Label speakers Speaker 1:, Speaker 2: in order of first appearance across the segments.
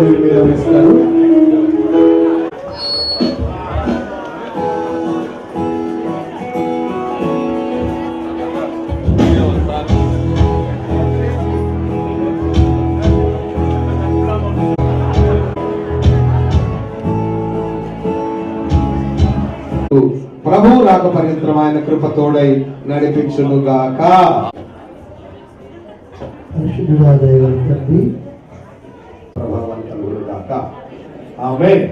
Speaker 1: వీరి మీద వేస్తారు. ప్రభు రాక పర్యంతరం ఆయన కృప తోడై నడిపించునుగాక. ప్రభావం కలుగునుగాక. ఆమేన్.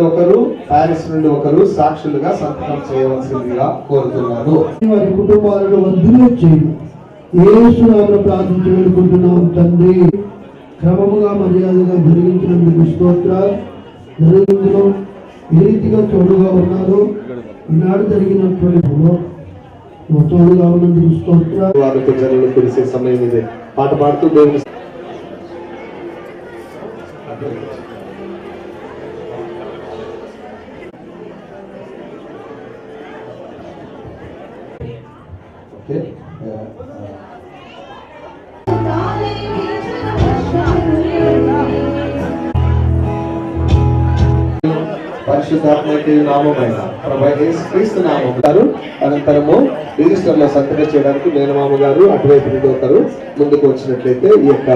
Speaker 1: ఒకరు పారిస్ నుండి ఒకరు సాక్షులుగా సంతకం చేయవలసిందిగా కోరుతున్నారు.
Speaker 2: వారి కుటుంబాలను వర్ధిల్ల చేయి. యేసు నామమున ప్రార్థించి వేడుకుంటున్నాం తండ్రి. క్రమముగా మర్యాదగా జరిగించినందుకు స్తోత్రాలు. జరుగుతుందో ఏ రీతిగా తోడుగా ఉన్నారు. ఈనాడు జరిగినటువంటి తోడుగా ఉన్నందుకు స్తోత్రాలు.
Speaker 1: వారికి జనులు తెలిసే సమయం ఇదే. పాట పాడుతూ దేవుని పరిశుద్ధాత్మకి నామమైన ప్రభు యేసుక్రీస్తు నామముగారు. అనంతరము రిజిస్టర్ లో సంతకం చేయడానికి మేనమామ గారు అటువైపు నుండి ఒకరు ముందుకు వచ్చినట్లయితే ఈ యొక్క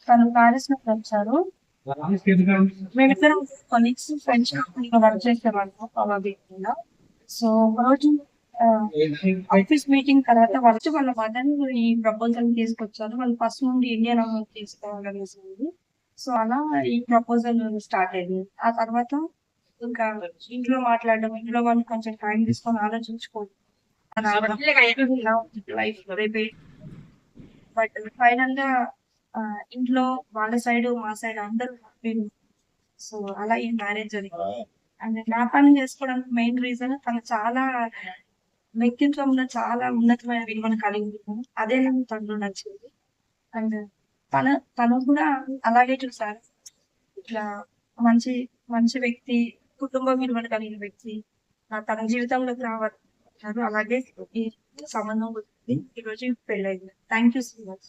Speaker 3: తను ప్యారిస్ నుంచి వచ్చారు. మేమిద్దరం కొలీగ్స్ ఫ్రెండ్స్ కంపెనీలో వర్క్ చేసేవాళ్ళం. సో రోజు ఆఫీస్ మీటింగ్ తర్వాత వాళ్ళ మదన్ ఈ ప్రపోజల్ తీసుకొచ్చారు. వాళ్ళు ఫస్ట్ నుండి ఇండియన్ అమౌంట్ తీసుకోవాలనేసి. సో అలా ఈ ప్రపోజల్ స్టార్ట్ అయింది. ఆ తర్వాత ఇంకా ఇంట్లో మాట్లాడడం, ఇంట్లో వాళ్ళు కొంచెం టైం తీసుకొని ఆలోచించుకోవడం లైఫ్ రేపే. బట్ ఫైనల్ గా ఇంట్లో వాళ్ళ సైడ్ మా సైడ్ అందరూ హ్యాపీ. సో అలా ఈ మ్యారేజ్ జరిగింది. అండ్ నా పని చేసుకోవడానికి మెయిన్ రీజన్ తను చాలా వ్యక్తిత్వంలో చాలా ఉన్నతమైన విలువను కలిగి ఉన్నాను. అదే నాకు తనలో నచ్చింది. అండ్ తను కూడా అలాగే చూసారు. ఇట్లా మంచి మంచి వ్యక్తి, కుటుంబ విలువను కలిగిన వ్యక్తి తన జీవితంలోకి రావాలి. అలాగే ఈ సంబంధం ఈరోజు పెళ్ళైంది. Thank you so much.